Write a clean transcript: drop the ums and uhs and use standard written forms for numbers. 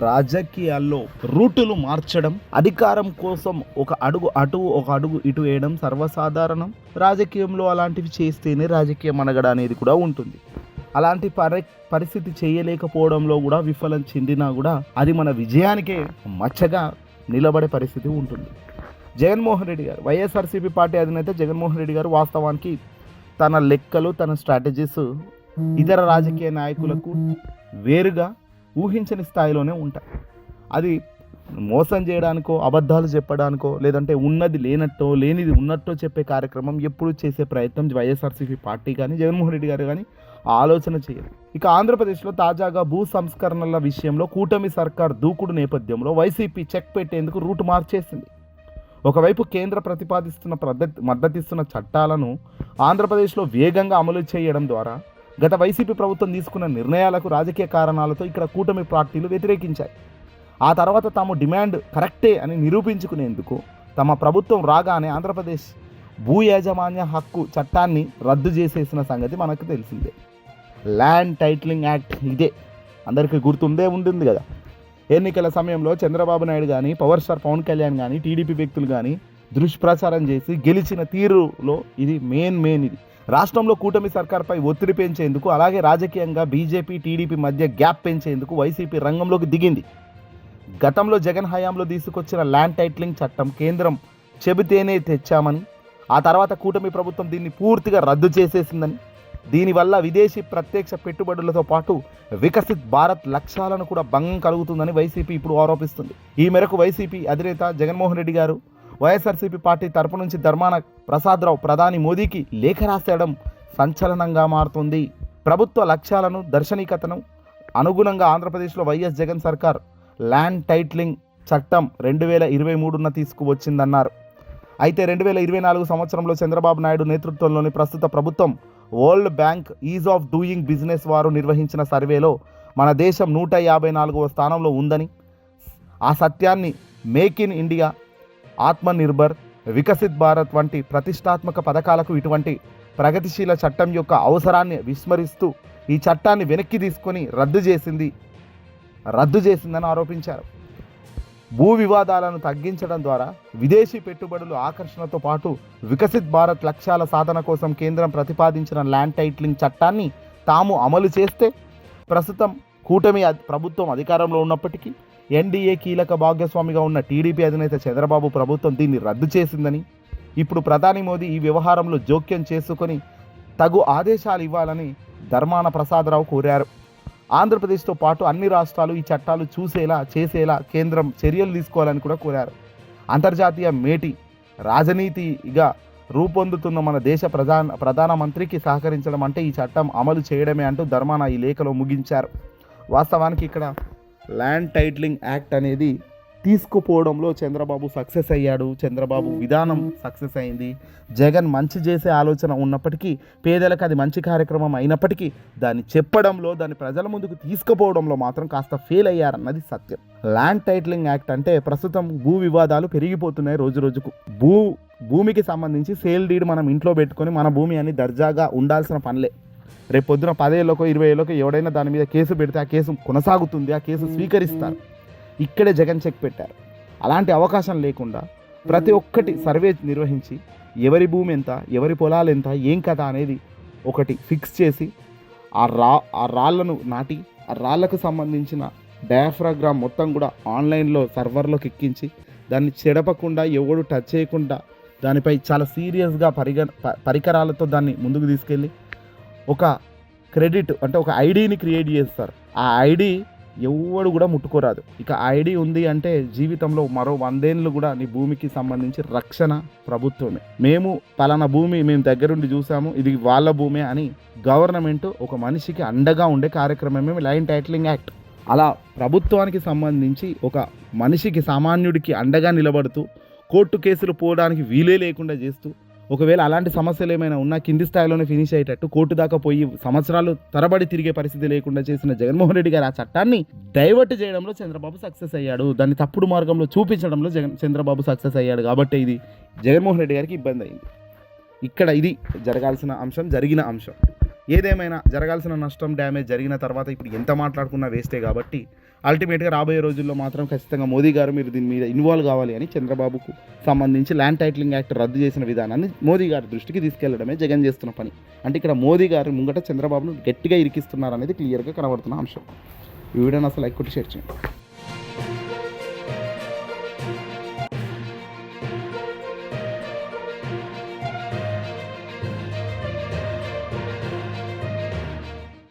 రాజకీయాల్లో రూటులు మార్చడం, అధికారం కోసం ఒక అడుగు అటు ఒక అడుగు ఇటు వేయడం సర్వసాధారణం. రాజకీయంలో అలాంటివి చేస్తేనే రాజకీయం మనగడ అనేది కూడా ఉంటుంది. అలాంటి పరిస్థితి చేయలేకపోవడంలో కూడా విఫలం చెందినా కూడా అది మన విజయానికే మచ్చగా నిలబడే పరిస్థితి ఉంటుంది. జగన్మోహన్ రెడ్డి గారు, వైఎస్ఆర్సీపీ పార్టీ అధినేత జగన్మోహన్ రెడ్డి గారు వాస్తవానికి తన లెక్కలు, తన స్ట్రాటజీస్ ఇతర రాజకీయ నాయకులకు వేరుగా ఊహించని స్థాయిలోనే ఉంటాయి. అది మోసం చేయడానికో, అబద్ధాలు చెప్పడానికో, లేదంటే ఉన్నది లేనట్టో లేనిది ఉన్నట్టో చెప్పే కార్యక్రమం ఎప్పుడు చేసే ప్రయత్నం వైఎస్ఆర్సీపీ పార్టీ కానీ జగన్మోహన్ రెడ్డి గారు కానీ ఆలోచన చేయరు. ఇక ఆంధ్రప్రదేశ్లో తాజాగా భూ సంస్కరణల విషయంలో కూటమి సర్కార్ దూకుడు నేపథ్యంలో వైసీపీ చెక్ పెట్టేందుకు రూటు మార్చేసింది. ఒకవైపు కేంద్ర ప్రతిపాదిస్తున్న మద్దతిస్తున్న చట్టాలను ఆంధ్రప్రదేశ్లో వేగంగా అమలు చేయడం ద్వారా గత వైసీపీ ప్రభుత్వం తీసుకున్న నిర్ణయాలకు రాజకీయ కారణాలతో ఇక్కడ కూటమి పార్టీలు వ్యతిరేకించాయి. ఆ తర్వాత తాము డిమాండ్ కరెక్టే అని నిరూపించుకునేందుకు తమ ప్రభుత్వం రాగానే ఆంధ్రప్రదేశ్ భూ యాజమాన్య హక్కు చట్టాన్ని రద్దు చేసేసిన సంగతి మనకు తెలిసిందే. ల్యాండ్ టైటిలింగ్ యాక్ట్ ఇదే అందరికీ గుర్తుండే ఉంటుంది కదా. ఎన్నికల సమయంలో చంద్రబాబు నాయుడు కానీ, పవర్ స్టార్ పవన్ కళ్యాణ్ కానీ, టీడీపీ వ్యక్తులు కానీ దుష్ప్రచారం చేసి గెలిచిన తీరులో ఇది మెయిన్ ఇది. రాష్ట్రంలో కూటమి సర్కార్పై ఒత్తిడి పెంచేందుకు, అలాగే రాజకీయంగా బీజేపీ టీడీపీ మధ్య గ్యాప్ పెంచేందుకు వైసీపీ రంగంలోకి దిగింది. గతంలో జగన్ హయాంలో తీసుకొచ్చిన ల్యాండ్ టైటిలింగ్ చట్టం కేంద్రం చెబితేనే తెచ్చామని, ఆ తర్వాత కూటమి ప్రభుత్వం దీన్ని పూర్తిగా రద్దు చేసేసిందని, దీనివల్ల విదేశీ ప్రత్యక్ష పెట్టుబడులతో పాటు వికసిత్ భారత్ లక్ష్యాలను కూడా భంగం కలుగుతుందని వైసీపీ ఇప్పుడు ఆరోపిస్తుంది. ఈ మేరకు వైసీపీ అధినేత జగన్మోహన్ రెడ్డి గారు వైఎస్ఆర్సీపీ పార్టీ తరపు నుంచి ధర్మాన ప్రసాదరావు ప్రధాని మోదీకి లేఖ రాసేయడం సంచలనంగా మారుతుంది. ప్రభుత్వ లక్ష్యాలను, దర్శనికతను అనుగుణంగా ఆంధ్రప్రదేశ్లో వైఎస్ జగన్ సర్కార్ ల్యాండ్ టైటిలింగ్ చట్టం 2023 తీసుకువచ్చిందన్నారు. అయితే 2024 సంవత్సరంలో చంద్రబాబు నాయుడు నేతృత్వంలోని ప్రస్తుత ప్రభుత్వం world bank is of doing business వారు నిర్వహించిన సర్వేలో మన దేశం 154వ స్థానంలో ఉందని, ఆ సత్యాన్ని make in India, Atmanirbhar, Viksit Bharat వంటి ప్రతిష్టాత్మక పథకాలకు ఇటువంటి ప్రగతిశీల చట్టం యొక్క అవసరాన్ని విస్మరిస్తూ ఈ చట్టాన్ని వెనక్కి తీసుకొని రద్దు చేసిందని ఆరోపించారు. భూ వివాదాలను తగ్గించడం ద్వారా విదేశీ పెట్టుబడులు ఆకర్షణతో పాటు వికసిత్ భారత్ లక్ష్యాల సాధన కోసం కేంద్రం ప్రతిపాదించిన ల్యాండ్ టైటిలింగ్ చట్టాన్ని తాము అమలు చేస్తే ప్రస్తుతం కూటమి ప్రభుత్వం అధికారంలో ఉన్నప్పటికీ ఎన్డీఏ కీలక భాగస్వామిగా ఉన్న టీడీపీ అధినేత చంద్రబాబు ప్రభుత్వం దీన్ని రద్దు చేసిందని, ఇప్పుడు ప్రధాని మోదీ ఈ వ్యవహారంలో జోక్యం చేసుకొని తగు ఆదేశాలు ఇవ్వాలని ధర్మాన ప్రసాదరావు కోరారు. ఆంధ్రప్రదేశ్తో పాటు అన్ని రాష్ట్రాలు ఈ చట్టాలు చేసేలా కేంద్రం చర్యలు తీసుకోవాలని కూడా కోరారు. అంతర్జాతీయ మేటి రాజనీతిగా రూపొందుతున్న మన దేశ ప్రధానమంత్రికి సహకరించడం అంటే ఈ చట్టం అమలు చేయడమే అంటూ ధర్మాన ఈ లేఖలో ముగించారు. వాస్తవానికి ఇక్కడ ల్యాండ్ టైటిలింగ్ యాక్ట్ అనేది తీసుకుపోవడంలో చంద్రబాబు సక్సెస్ అయ్యాడు. చంద్రబాబు విధానం సక్సెస్ అయింది. జగన్ మంచి చేసే ఆలోచన ఉన్నప్పటికీ, పేదలకు అది మంచి కార్యక్రమం అయినప్పటికీ దాన్ని చెప్పడంలో, దాన్ని ప్రజల ముందుకు తీసుకుపోవడంలో మాత్రం కాస్త ఫెయిల్ అయ్యారన్నది సత్యం. ల్యాండ్ టైటిలింగ్ యాక్ట్ అంటే ప్రస్తుతం భూ వివాదాలు పెరిగిపోతున్నాయి రోజు రోజుకు. భూమికి సంబంధించి సేల్ డీడ్ మనం ఇంట్లో పెట్టుకొని మన భూమి అని దర్జాగా ఉండాల్సిన పనులే. రేపు పొద్దున 10 ఏళ్ళకో 20 ఏళ్ళకో ఎవడైనా దాని మీద కేసు పెడితే ఆ కేసు కొనసాగుతుంది, ఆ కేసు స్వీకరిస్తారు. ఇక్కడే జగన్ చెక్ పెట్టారు. అలాంటి అవకాశం లేకుండా ప్రతి ఒక్కటి సర్వే నిర్వహించి ఎవరి భూమి ఎంత, ఎవరి పొలాలు ఎంత, ఏం కథ అనేది ఒకటి ఫిక్స్ చేసి ఆ రాళ్లను నాటి ఆ రాళ్లకు సంబంధించిన డయాఫ్రాగ్రామ్ మొత్తం కూడా ఆన్లైన్లో సర్వర్లోకి ఎక్కించి దాన్ని చెడపకుండా, ఎవడు టచ్ చేయకుండా దానిపై చాలా సీరియస్గా పరికరాలతో దాన్ని ముందుకు తీసుకెళ్ళి ఒక క్రెడిట్ అంటే ఒక ఐడిని క్రియేట్ చేస్తారు. ఆ ఐడి ఎవడు కూడా ముట్టుకోరాదు. ఇక ఐడి ఉంది అంటే జీవితంలో మరో 100 ఏళ్ళు కూడా నీ భూమికి సంబంధించి రక్షణ ప్రభుత్వమే. మేము పలానా భూమి మేము దగ్గరుండి చూసాము, ఇది వాళ్ళ భూమే అని గవర్నమెంట్ ఒక మనిషికి అండగా ఉండే కార్యక్రమమే ల్యాండ్ టైటిలింగ్ యాక్ట్. అలా ప్రభుత్వానికి సంబంధించి ఒక మనిషికి, సామాన్యుడికి అండగా నిలబడుతూ కోర్టు కేసులు పోవడానికి వీలే లేకుండా చేస్తూ, ఒకవేళ అలాంటి సమస్యలు ఏమైనా ఉన్నా కింది స్థాయిలోనే ఫినిష్ అయ్యేటట్టు కోర్టు దాకా పోయి సంవత్సరాలు తరబడి తిరిగే పరిస్థితి లేకుండా చేసిన జగన్మోహన్ రెడ్డి గారు ఆ చట్టాన్ని డైవర్ట్ చేయడంలో చంద్రబాబు సక్సెస్ అయ్యాడు. దాన్ని తప్పుడు మార్గంలో చూపించడంలో చంద్రబాబు సక్సెస్ అయ్యాడు. కాబట్టి ఇది జగన్మోహన్ రెడ్డి గారికి ఇబ్బంది అయింది. ఇక్కడ ఇది జరగాల్సిన అంశం, జరిగిన అంశం. ఏదేమైనా జరగాల్సిన నష్టం డ్యామేజ్ జరిగిన తర్వాత ఇప్పుడు ఎంత మాట్లాడుకున్నా వేస్టే కాబట్టి అల్టిమేట్గా రాబోయే రోజుల్లో మాత్రం ఖచ్చితంగా మోదీ గారు మీరు దీని మీద ఇన్వాల్వ్ కావాలి అని చంద్రబాబుకు సంబంధించి ల్యాండ్ టైటిలింగ్ యాక్ట్ రద్దు చేసిన విధానాన్ని మోదీ గారి దృష్టికి తీసుకెళ్లడమే జగన్ చేస్తున్న పని. అంటే ఇక్కడ మోదీ గారు ముంగట చంద్రబాబును గట్టిగా ఇరికిస్తున్నారనేది క్లియర్గా కనబడుతున్న అంశం. ఈ వీడియోని అసలు లైక్ కొట్టి షేర్ చేయండి.